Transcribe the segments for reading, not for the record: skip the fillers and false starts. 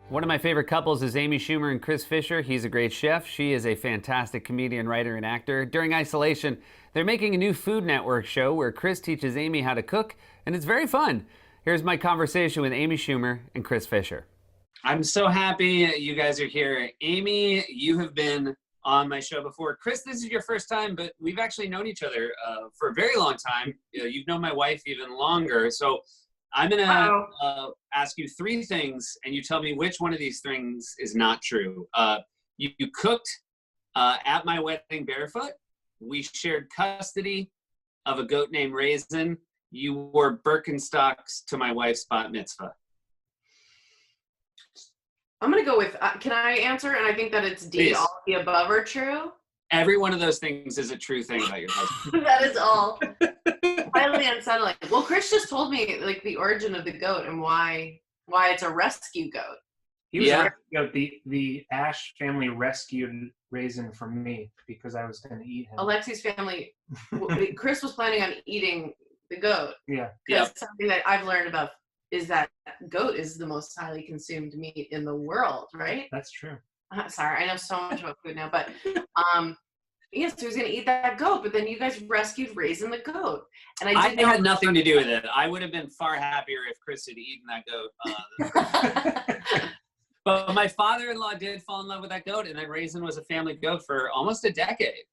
One of my favorite couples is Amy Schumer and Chris Fisher. He's a great chef. She is a fantastic comedian, writer, and actor. During isolation, they're making a new Food Network show where Chris teaches Amy how to cook, and it's very fun. Here's my conversation with Amy Schumer and Chris Fisher. I'm so happy you guys are here. Amy, you have been on my show before. Chris, this is your first time, but we've actually known each other for a very long time. You've known my wife even longer. So I'm going to ask you three things, and you tell me which one of these things is not true. You cooked at my wedding barefoot. We shared custody of a goat named Raisin. You wore Birkenstocks to my wife's bat mitzvah. I'm going to go with, can I answer? And I think that it's D, Please. all of the above are true. Every one of those things is a true thing about your husband. That is all highly unsettling. Well, Chris just told me like the origin of the goat and why it's a rescue goat. He was a rescue goat. The Ash family rescued Raisin from me because I was going to eat him. Alexi's family, Chris was planning on eating the goat. Yeah. Because something that I've learned about is that goat is the most highly consumed meat in the world, right? That's true. Sorry, I know so much about food now, but yes, he was gonna eat that goat, but then you guys rescued Raisin the goat, and I had nothing to do with it. I would have been far happier if Chris had eaten that goat. But my father-in-law did fall in love with that goat, and then Raisin was a family goat for almost a decade.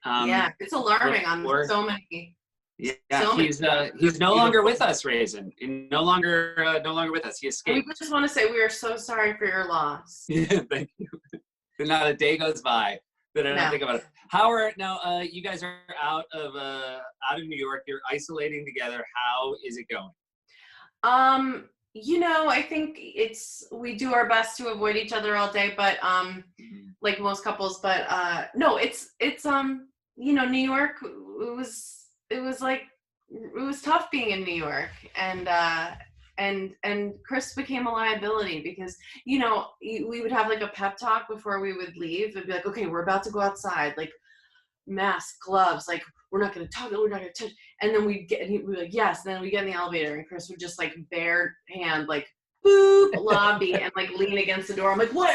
Yeah, it's alarming on so many. Yeah, so he's no longer with us, Raisin. No longer with us. He escaped. We just want to say we are so sorry for your loss. Yeah, thank you. Not a day goes by that I don't think about it. How are now? You guys are out of New York. You're isolating together. How is it going? I think we do our best to avoid each other all day, but like most couples. But no, it's New York. It was tough being in New York, and Chris became a liability because we would have like a pep talk before we would leave. It'd be like, okay, we're about to go outside, like mask, gloves, like we're not going to talk, we're not going to touch, and then we'd be like, yes. And then we get in the elevator, and Chris would just like bare hand, like boop, lobby, and like lean against the door. I'm like, what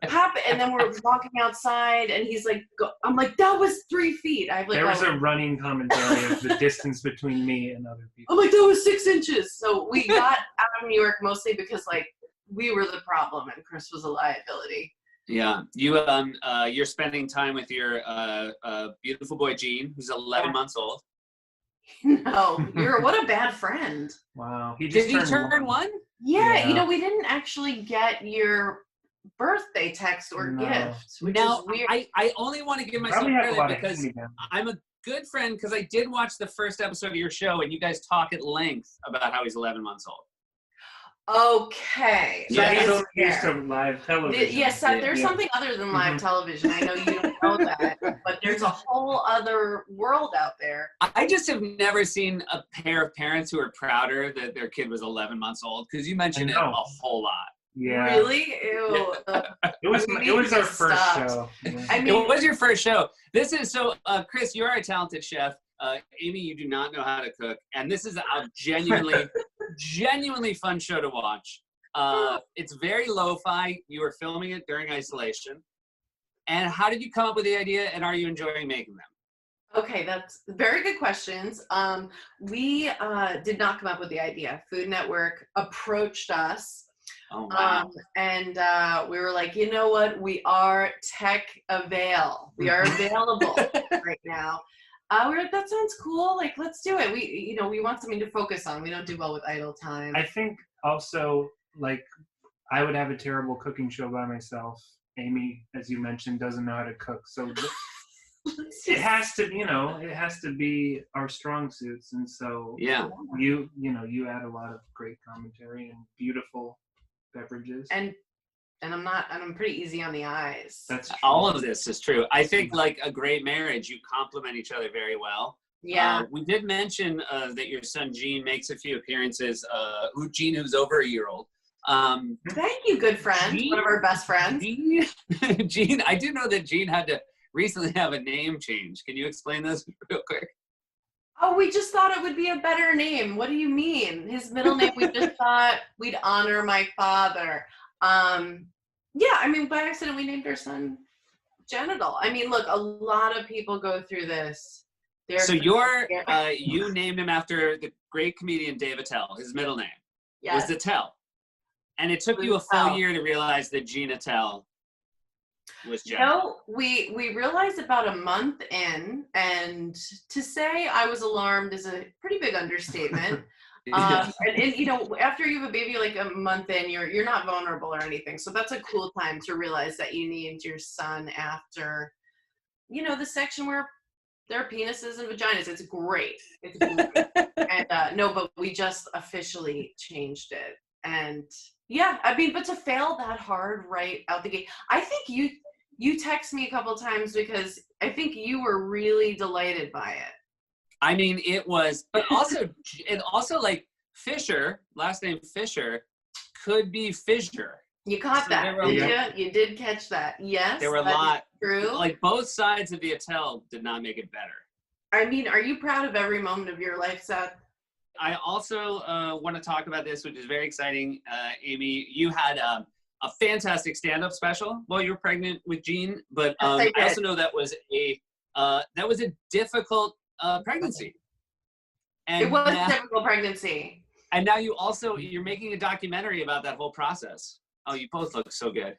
happened? And then we're walking outside, and he's like, I'm like, that was 3 feet. There was a running commentary of the distance between me and other people. I'm like, that was 6 inches. So we got out of New York mostly because like we were the problem and Chris was a liability. Yeah, you're spending time with your beautiful boy Gene, who's 11 months old. No, what a bad friend. Wow, did he turn one? Yeah, we didn't actually get your birthday text or gift, which is weird. I only want to give myself credit because I'm a good friend because I did watch the first episode of your show and you guys talk at length about how he's 11 months old. Okay. So he's only used to live television. Yes, there's something other than live television. I know you don't know that, but there's a whole other world out there. I just have never seen a pair of parents who are prouder that their kid was 11 months old because you mentioned it a whole lot. Yeah. Really? Ew. It was our first show. Yeah. I mean, it was your first show. This is Chris, you are a talented chef. Amy, you do not know how to cook, and this is a genuinely fun show to watch. It's very lo-fi. You were filming it during isolation. And how did you come up with the idea, and are you enjoying making them? Okay, that's very good questions. We did not come up with the idea. Food Network approached us. Oh, wow. And we were like, you know what? We are we are available right now. We're like, that sounds cool. Like, let's do it. We want something to focus on. We don't do well with idle time. I think also, like, I would have a terrible cooking show by myself. Amy, as you mentioned, doesn't know how to cook. So it has to be our strong suits. And so you add a lot of great commentary and beautiful beverages. And I'm pretty easy on the eyes. That's true. All of this is true. I think like a great marriage, you complement each other very well. Yeah. We did mention that your son Gene makes a few appearances. Gene, who's over a year old. Thank you, good friend. One of our best friends. Gene, I do know that Gene had to recently have a name change. Can you explain this real quick? Oh, we just thought it would be a better name. What do you mean? His middle name, we just thought we'd honor my father. Yeah, I mean, by accident, we named our son Genital. I mean, look, a lot of people go through this. So you named him after the great comedian Dave Attell. His middle name was Attell. And it took you a full year to realize that Jean Attell was genital. No, we realized about a month in, and to say I was alarmed is a pretty big understatement. And you know, after you have a baby like a month in, you're not vulnerable or anything. So that's a cool time to realize that you named your son after, you know, the section where there are penises and vaginas. It's great. It's great. And no, but we just officially changed it. And yeah, I mean, but to fail that hard right out the gate, I think you text me a couple times because I think you were really delighted by it. I mean, it was, but also, and also like Fisher, last name Fisher, could be Fissure. You caught that, did you? You did catch that. Yes. There were a lot. True. Like both sides of the Attell did not make it better. I mean, are you proud of every moment of your life, Seth? I also want to talk about this, which is very exciting. Amy, you had a fantastic stand-up special while you were pregnant with Jean, but I also know that was a difficult pregnancy. And it was a difficult pregnancy. And now you're making a documentary about that whole process. Oh, you both look so good.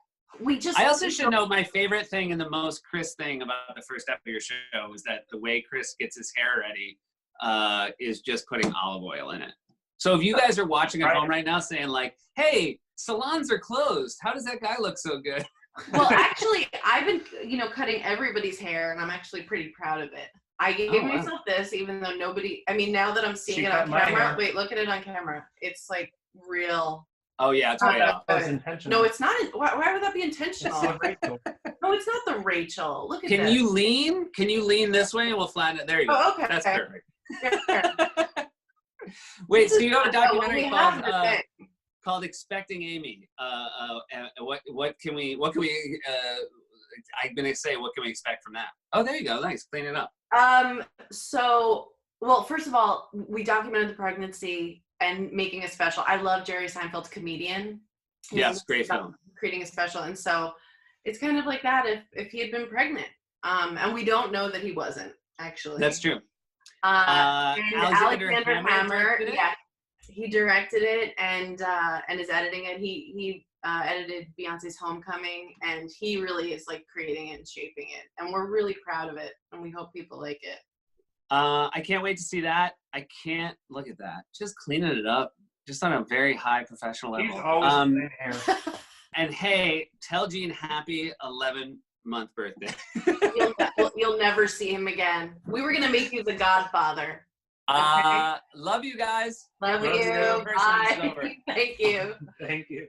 I also should know my favorite thing and the most Chris thing about the first episode of your show is that the way Chris gets his hair ready is just putting olive oil in it. So if you guys are watching at home right now saying like, hey, salons are closed, how does that guy look so good? Well, actually, I've been, cutting everybody's hair, and I'm actually pretty proud of it. I gave myself this, even though nobody, I mean, now that I'm seeing it on camera, wait, look at it on camera. It's like real. Oh yeah, it's way up. That was intentional. No, it's not. Why would that be intentional? No, it's not the Rachel. Look at this. Can you lean? Can you lean this way and we'll flatten it? There you go. Oh, okay. That's perfect. Wait, so you have a documentary called "Expecting Amy." What can we? I'm gonna say, what can we expect from that? Oh, there you go. Nice, clean it up. So, well, first of all, we documented the pregnancy and making a special. I love Jerry Seinfeld's Comedian. Yes, great film. Creating a special, and so it's kind of like that if he had been pregnant. And we don't know that he wasn't actually. That's true. And Alexander Hammer, yeah, he directed it and is editing it. He edited Beyonce's Homecoming, and he really is like creating it and shaping it, and we're really proud of it, and we hope people like it. I can't wait to see that. I can't look at that. Just cleaning it up, just on a very high professional level. He's always hair. And hey, tell Jean happy 11-month birthday. You'll never see him again. We were gonna make you the godfather. Okay? Love you guys. Love you. Bye. Thank you. Thank you.